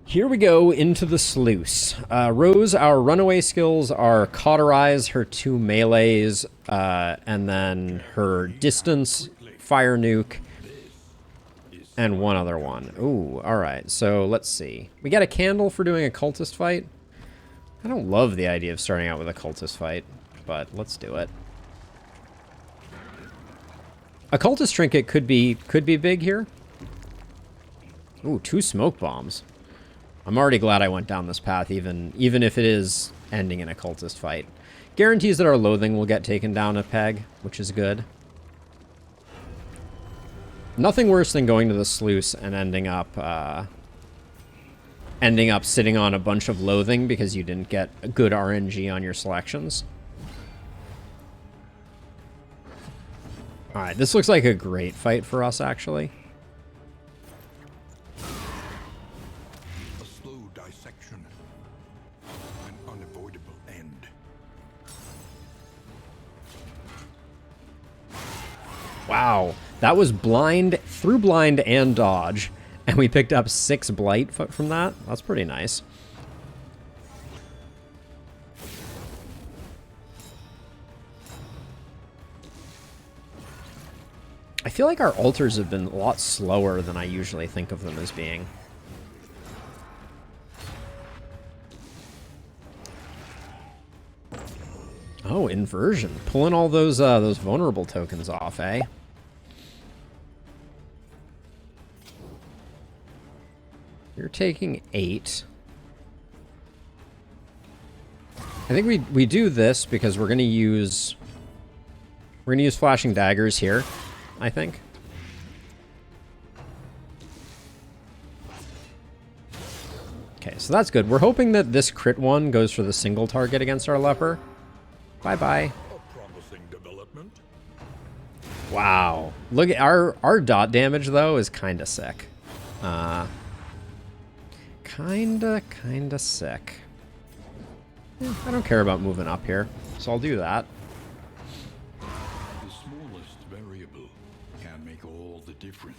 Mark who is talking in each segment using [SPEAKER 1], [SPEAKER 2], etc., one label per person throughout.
[SPEAKER 1] Here we go into the sluice. Rose, our runaway skills are Cauterize, her 2 melees, and then her distance, Fire Nuke, and one other one. Ooh, alright, so let's see. We got a candle for doing a cultist fight. I don't love the idea of starting out with a cultist fight, but let's do it. A cultist trinket could be big here. Ooh, 2 smoke bombs. I'm already glad I went down this path, even if it is ending in a cultist fight. Guarantees that our loathing will get taken down a peg, which is good. Nothing worse than going to the sluice and ending up sitting on a bunch of loathing because you didn't get a good RNG on your selections. Alright, this looks like a great fight for us, actually. Wow, that was blind, through blind and dodge, and we picked up 6 blight from that. That's pretty nice. I feel like our altars have been a lot slower than I usually think of them as being. Oh, inversion. Pulling all those vulnerable tokens off, eh? You're taking 8. I think we do this because we're gonna use flashing daggers here, I think. Okay, so that's good. We're hoping that this crit one goes for the single target against our leper. Bye-bye. Wow. Look at our dot damage, though, is kind of sick. Kinda sick. I don't care about moving up here, so I'll do that.
[SPEAKER 2] The smallest variable can make all the difference.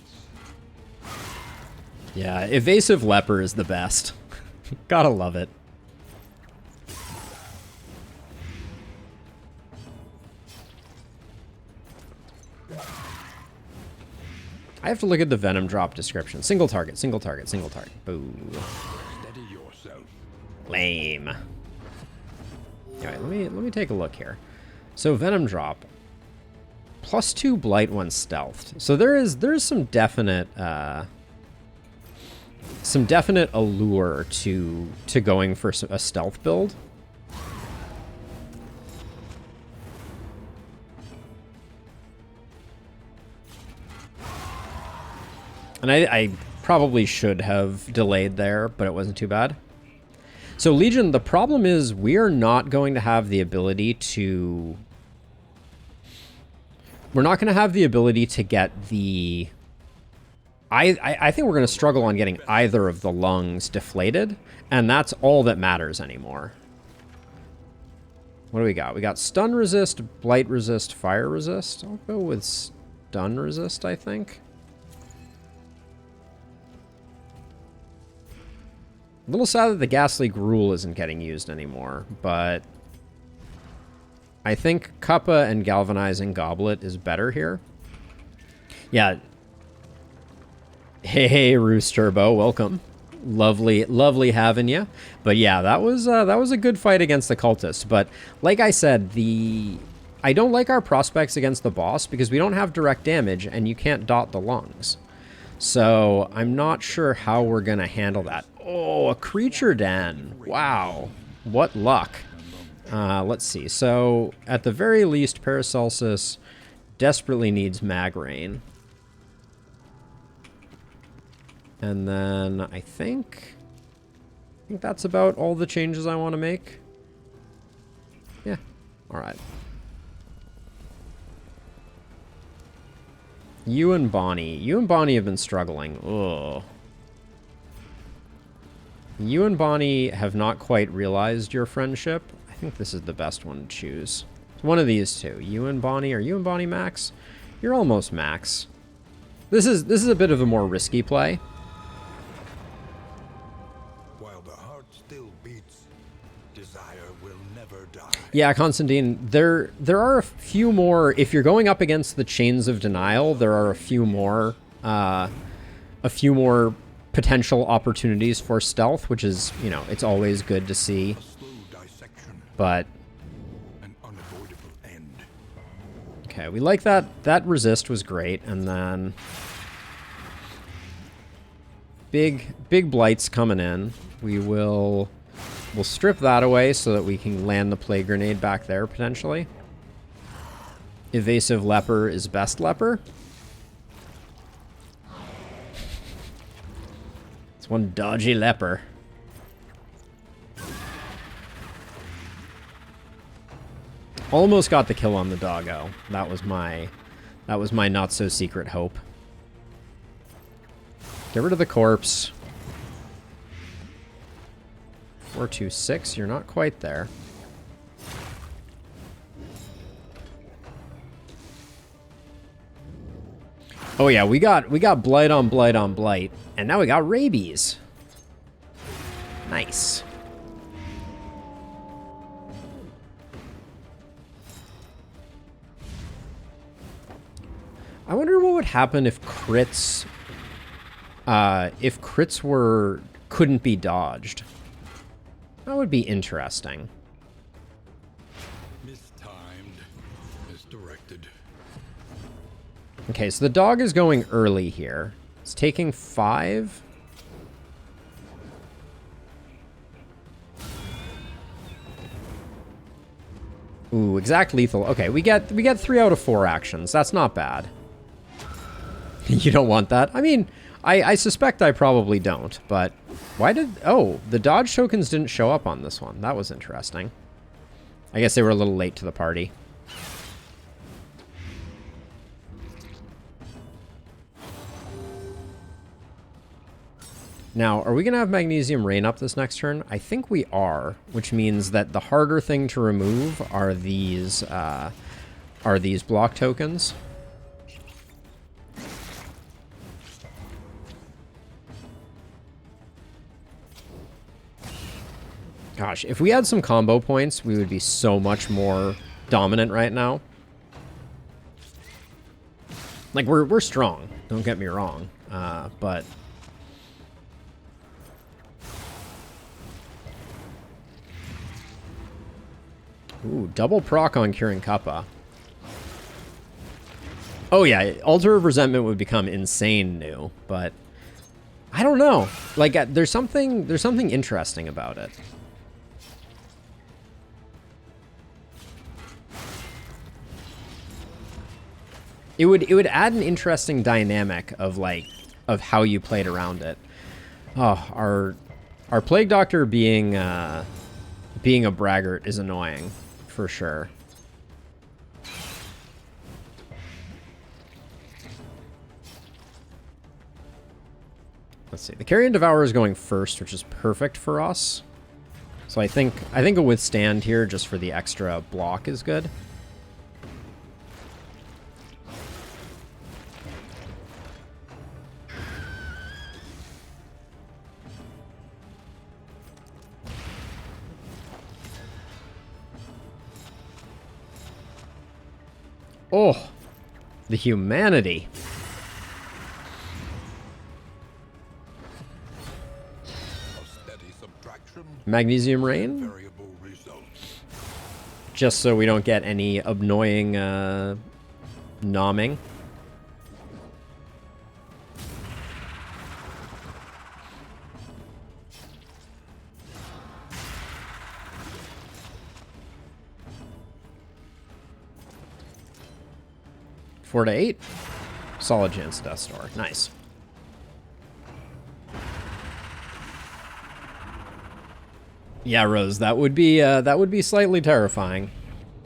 [SPEAKER 1] Yeah, evasive leper is the best. Gotta love it. I have to look at the venom drop description. Single target, single target, single target. Boo.
[SPEAKER 2] Steady yourself.
[SPEAKER 1] Lame. Alright, let me take a look here. So venom drop. +2 blight when stealthed. So there's some definite allure to going for a stealth build. And I probably should have delayed there, but it wasn't too bad. So Legion, the problem is we are not going to have the ability to... We're not going to have the ability to get the... I think we're going to struggle on getting either of the lungs deflated, and that's all that matters anymore. What do we got? We got stun resist, blight resist, fire resist. I'll go with stun resist, I think. A little sad that the Ghastly Gruel isn't getting used anymore, but I think Kappa and Galvanizing Goblet is better here. Yeah. Hey, Roos Turbo, welcome. Lovely having you. But yeah, that was a good fight against the Cultists. But like I said, I don't like our prospects against the boss because we don't have direct damage and you can't dot the lungs. So I'm not sure how we're going to handle that. Oh, a creature den. Wow. What luck. Let's see. So at the very least, Paracelsus desperately needs Magrain. And then I think that's about all the changes I want to make. Yeah. All right. You and Bonnie have been struggling. Ugh. You and Bonnie have not quite realized your friendship. I think this is the best one to choose. It's one of these two. You and Bonnie. Are you and Bonnie max? You're almost max. This is a bit of a more risky play. Yeah, Constantine, there are a few more. If you're going up against the Chains of Denial, there are a few more potential opportunities for stealth, which is, you know, it's always good to see.
[SPEAKER 2] A slow dissection,
[SPEAKER 1] But
[SPEAKER 2] an unavoidable end.
[SPEAKER 1] okay, we like that. That resist was great, and then big blights coming in. We'll strip that away so that we can land the plague grenade back there potentially. Evasive leper is best leper. It's one dodgy leper. Almost got the kill on the doggo. That was my not so secret hope. Get rid of the corpse. 426, you're not quite there. Oh yeah, we got blight on blight on blight, and now we got rabies. Nice. I wonder what would happen if crits couldn't be dodged. That would be interesting.
[SPEAKER 2] Mistimed, misdirected.
[SPEAKER 1] Okay, so the dog is going early here. It's taking 5. Ooh, exact lethal. Okay, we get 3 out of 4 actions. That's not bad. You don't want that? I mean, I suspect I probably don't, but why did... Oh, the dodge tokens didn't show up on this one. That was interesting. I guess they were a little late to the party. Now, are we going to have Magnesium Rain up this next turn? I think we are, which means that the harder thing to remove are these block tokens. Gosh, if we had some combo points, we would be so much more dominant right now. Like, we're strong, don't get me wrong, but... Ooh, double proc on Curing Kappa. Oh yeah, Altar of Resentment would become insane new, but... I don't know. Like, there's something interesting about it. It would add an interesting dynamic of how you played around it. Oh, our Plague Doctor being a braggart is annoying, for sure. Let's see. The Carrion Devourer is going first, which is perfect for us. So I think a Withstand here just for the extra block is good. Oh, the humanity. Magnesium Rain? Just so we don't get any annoying nomming. Four to 8. Solid chance Death Star. Nice. Yeah, Rose, that would be slightly terrifying.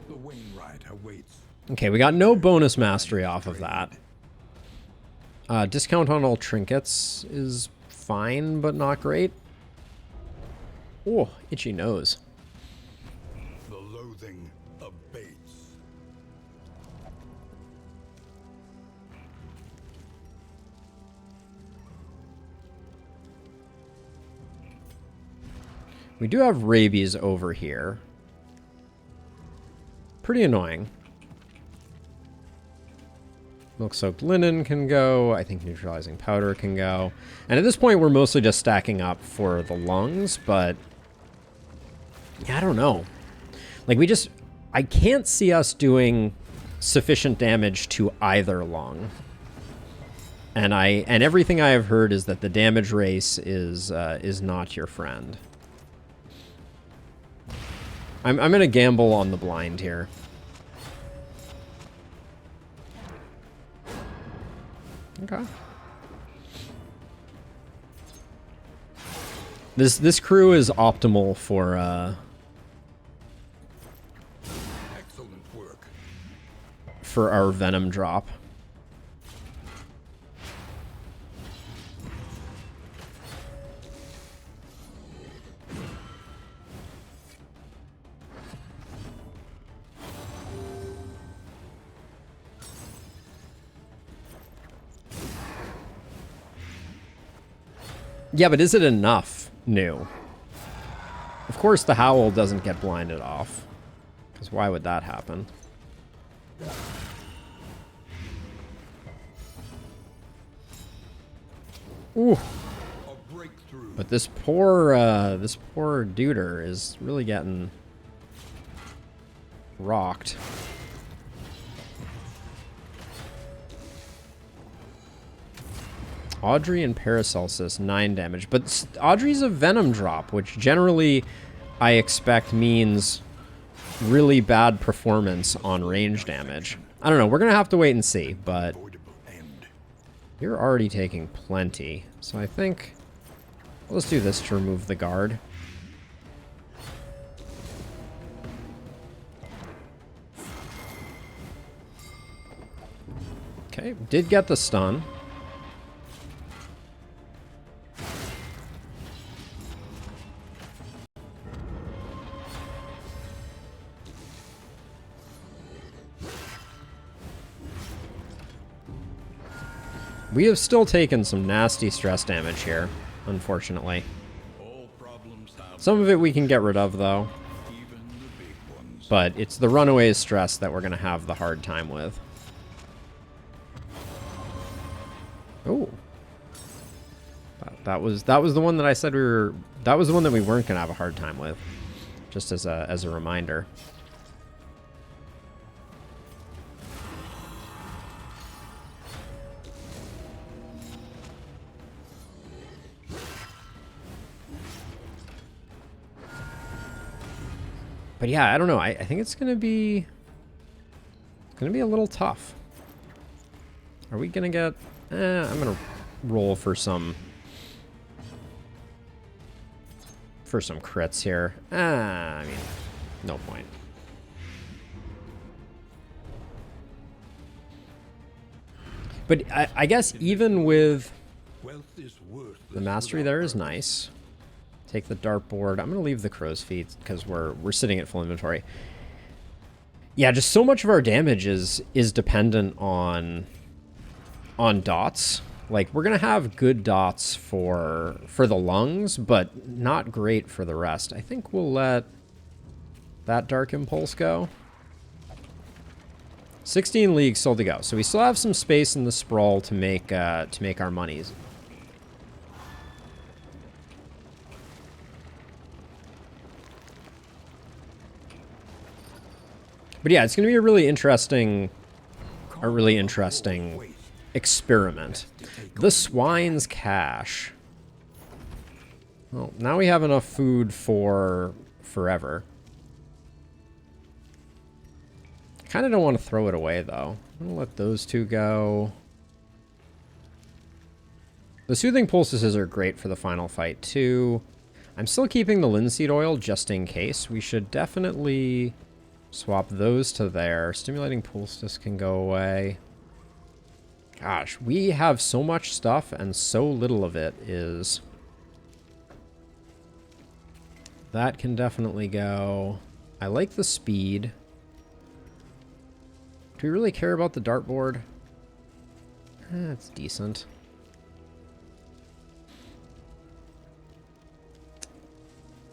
[SPEAKER 2] The Wainwright awaits.
[SPEAKER 1] Okay, we got no bonus mastery off of that. Discount on all trinkets is fine, but not great. Oh, itchy nose.
[SPEAKER 2] The loathing abates.
[SPEAKER 1] We do have rabies over here. pretty annoying. Milk-soaked linen can go. I think neutralizing powder can go. And at this point, we're mostly just stacking up for the lungs, but... yeah, I don't know. Like, I can't see us doing sufficient damage to either lung. And everything I have heard is that the damage race is not your friend. I'm gonna gamble on the blind here. Okay. This crew is optimal for
[SPEAKER 2] Excellent work.
[SPEAKER 1] for our venom drop. Yeah, but is it enough new? Of course the Howl doesn't get blinded off. Because why would that happen? Ooh.
[SPEAKER 2] A breakthrough.
[SPEAKER 1] But this poor duder is really getting rocked. Audrey and Paracelsus, 9 damage. But Audrey's a Venom drop, which generally I expect means really bad performance on range damage. I don't know. We're going to have to wait and see, but you're already taking plenty. So I think let's do this to remove the guard. Okay, did get the stun. We have still taken some nasty stress damage here, unfortunately.
[SPEAKER 2] All problems have
[SPEAKER 1] Some of it we can get rid of, though.
[SPEAKER 2] even the big ones.
[SPEAKER 1] But it's the runaway stress that we're going to have the hard time with. Oh. That was the one that I said we were... That was the one that we weren't going to have a hard time with. Just as a reminder. But yeah, I don't know. I think it's gonna be a little tough. Are we gonna get? I'm gonna roll for some crits here. I mean, no point. But I guess even with
[SPEAKER 2] Wealth is worthless
[SPEAKER 1] the mastery, there is nice. Take the dartboard. I'm gonna leave the crow's feet because we're sitting at full inventory. Yeah, just so much of our damage is dependent on dots. Like, we're gonna have good dots for the lungs, but not great for the rest. I think we'll let that Dark Impulse go. 16 leagues still to go, so we still have some space in the sprawl to make our monies. But yeah, it's going to be a really interesting experiment. The Swine's Cache. Well, now we have enough food for forever. I kind of don't want to throw it away, though. I'm going to let those two go. The Soothing Poultices are great for the final fight, too. I'm still keeping the linseed oil just in case. We should definitely... swap those to there. Stimulating Poultice can go away. Gosh, we have so much stuff and so little of it is... That can definitely go. I like the speed. Do we really care about the dartboard? It's decent.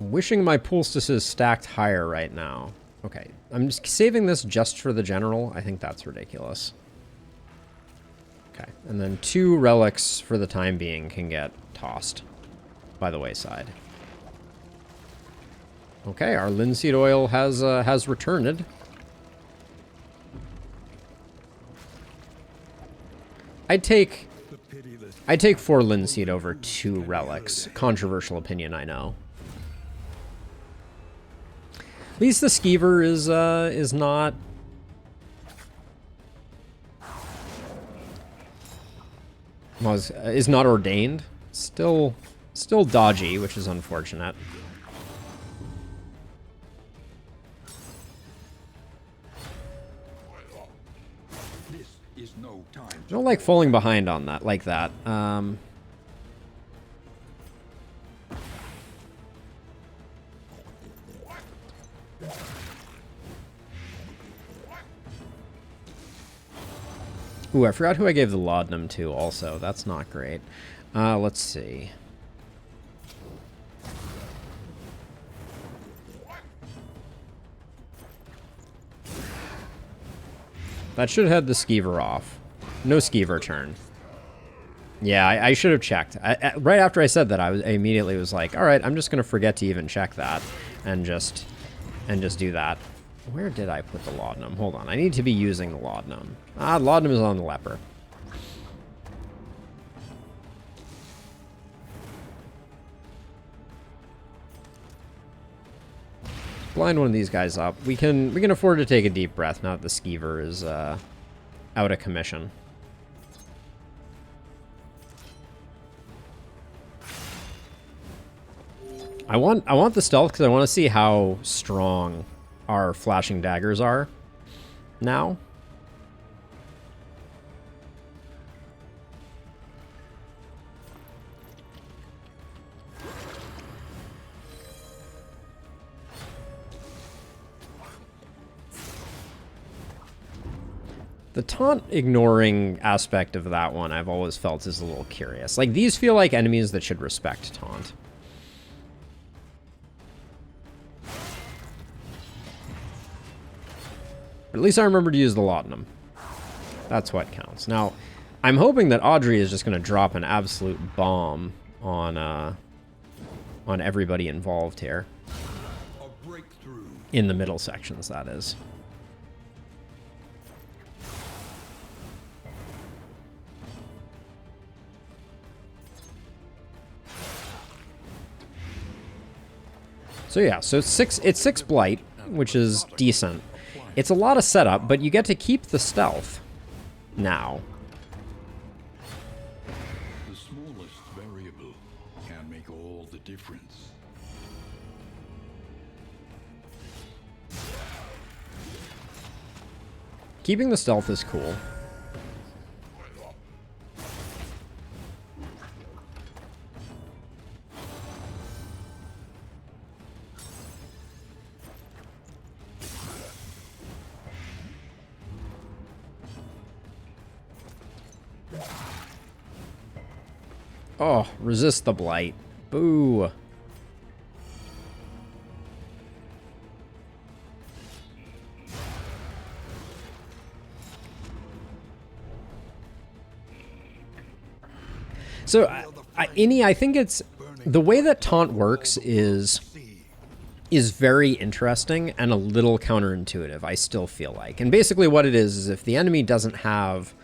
[SPEAKER 1] I'm wishing my Poultices stacked higher right now. Okay, I'm just saving this just for the general. I think that's ridiculous. Okay, and then 2 relics for the time being can get tossed by the wayside. Okay, our linseed oil has returned. I'd take 4 linseed over 2 relics. Controversial opinion, I know. At least the Skiver is not is not ordained. Still dodgy, which is unfortunate.
[SPEAKER 2] This is no time.
[SPEAKER 1] I don't like falling behind on that like that. Ooh, I forgot who I gave the laudanum to also. That's not great. Let's see. That should head the Skiver off. No Skiver turn. Yeah, I should have checked. Right after I said that, I immediately was like, all right, I'm just going to forget to even check that and just do that. Where did I put the laudanum? Hold on, I need to be using the laudanum. Laudanum is on the leper. Blind one of these guys up. We can afford to take a deep breath now that the Skiver is out of commission. I want the stealth because I want to see how strong our flashing daggers are now. The taunt ignoring aspect of that one I've always felt is a little curious. Like, these feel like enemies that should respect taunt. At least I remember to use the laudanum. That's what counts. Now, I'm hoping that Audrey is just going to drop an absolute bomb on everybody involved here.
[SPEAKER 2] A breakthrough.
[SPEAKER 1] In the middle sections, that is. So yeah, so it's 6 blight, which is decent. It's a lot of setup, but you get to keep the stealth now.
[SPEAKER 2] The smallest variable can make all the difference.
[SPEAKER 1] Keeping the stealth is cool. Oh, resist the blight. Boo. So, Innie, I think it's... The way that taunt works is very interesting and a little counterintuitive, I still feel like. And basically what it is if the enemy doesn't have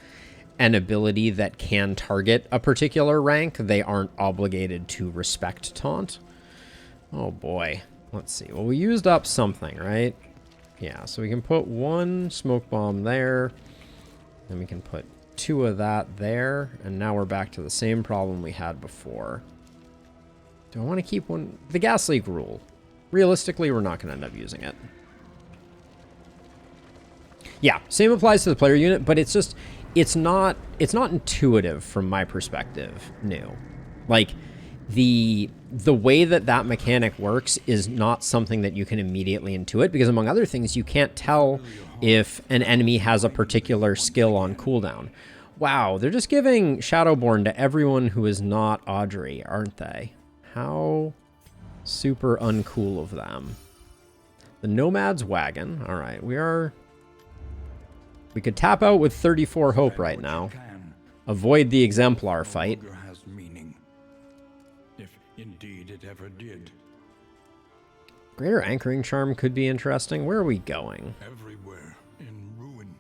[SPEAKER 1] an ability that can target a particular rank, they aren't obligated to respect taunt. Oh boy. Let's see. Well, we used up something, right? Yeah, so we can put 1 smoke bomb there. Then we can put 2 of that there. And now we're back to the same problem we had before. Do I want to keep one? The gas leak rule. Realistically, we're not going to end up using it. Yeah, same applies to the player unit, but it's just... It's not intuitive from my perspective, new. Like, the way that mechanic works is not something that you can immediately intuit, because among other things, you can't tell if an enemy has a particular skill on cooldown. Wow, they're just giving Shadowborn to everyone who is not Audrey, aren't they? How super uncool of them. The Nomad's Wagon. All right, we could tap out with 34 hope right now. Avoid the Exemplar fight.
[SPEAKER 2] Has meaning, if indeed it ever did.
[SPEAKER 1] Greater Anchoring Charm could be interesting. Where are we going?
[SPEAKER 2] Everywhere in ruin.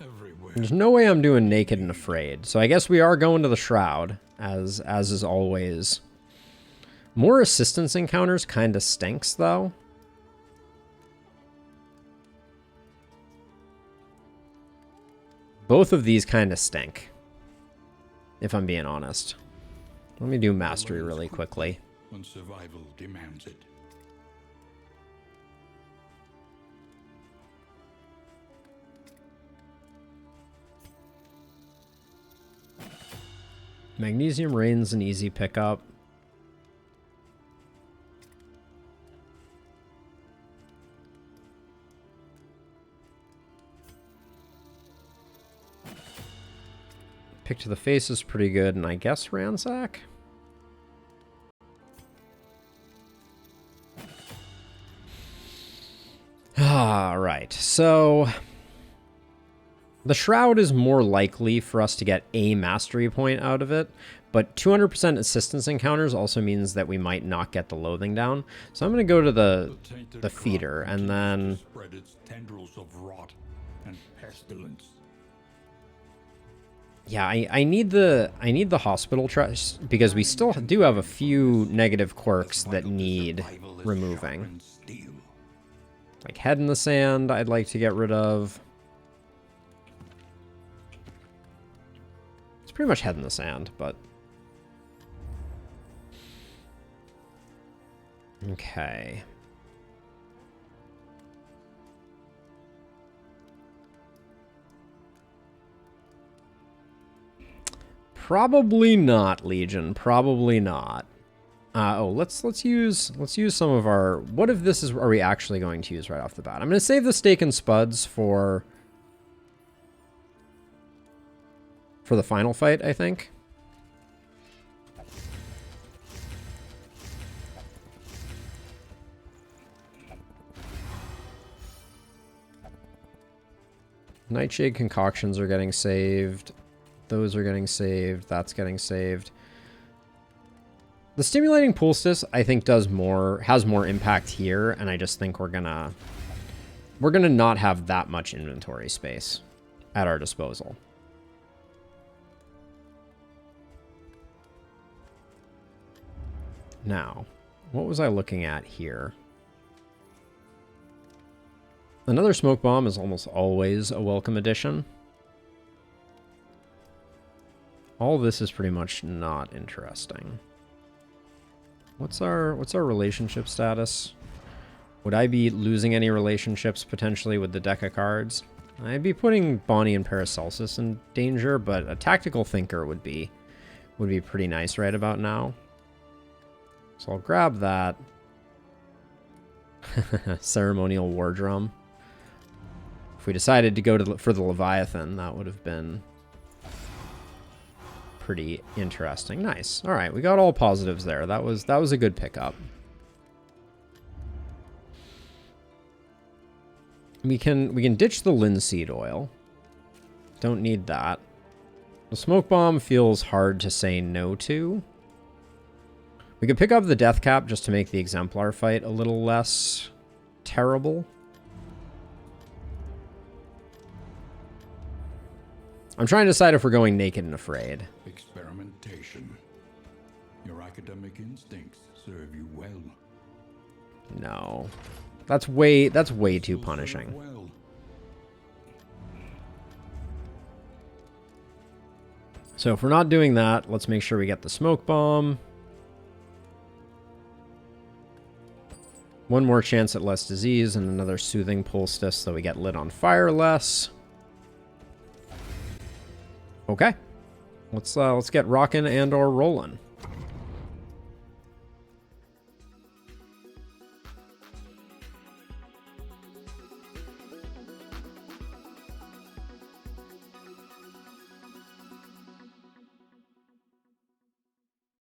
[SPEAKER 2] Everywhere.
[SPEAKER 1] There's no way I'm doing Naked and Afraid. So I guess we are going to the Shroud, as is always. More assistance encounters kind of stinks, though. Both of these kind of stink, if I'm being honest. Let me do Mastery really quickly.
[SPEAKER 2] When survival demands it.
[SPEAKER 1] Magnesium Rain's an easy pickup. Pick to the Face is pretty good, and I guess Ransack? Alright, so the Shroud is more likely for us to get a mastery point out of it, but 200% assistance encounters also means that we might not get the loathing down. So I'm going to go to the feeder, and then
[SPEAKER 2] spread its tendrils of rot and pestilence.
[SPEAKER 1] yeah, I need the hospital trust because we still do have a few negative quirks that need removing. Like Head in the Sand, I'd like to get rid of. It's pretty much Head in the Sand, but okay. Probably not, Legion. Probably not. Oh, let's use some of our. What if this is are we actually going to use right off the bat? I'm going to save the Steak and Spuds for the final fight, I think. Nightshade concoctions are getting saved. Those are getting saved. That's getting saved. The Stimulating Poultice, I think, has more impact here, and I just think we're gonna not have that much inventory space at our disposal. Now, what was I looking at here? Another Smoke Bomb is almost always a welcome addition. All this is pretty much not interesting. What's our relationship status? Would I be losing any relationships potentially with the deck of cards? I'd be putting Bonnie and Paracelsus in danger, but a Tactical Thinker would be pretty nice right about now. So I'll grab that. Ceremonial War Drum. If we decided to go for the Leviathan, that would have been pretty interesting. Nice. All right, we got all positives there. That was a good pickup. We can ditch the linseed oil. Don't need that. The Smoke Bomb feels hard to say no to. We could pick up the Death Cap just to make the Exemplar fight a little less terrible. I'm trying to decide if we're going Naked and Afraid.
[SPEAKER 2] Experimentation. Your academic instincts serve you well.
[SPEAKER 1] No. That's way too punishing.
[SPEAKER 2] Well.
[SPEAKER 1] So if we're not doing that, let's make sure we get the Smoke Bomb. One more chance at less disease and another Soothing Poultice so we get lit on fire less. Okay. Let's get rockin' and or rollin'.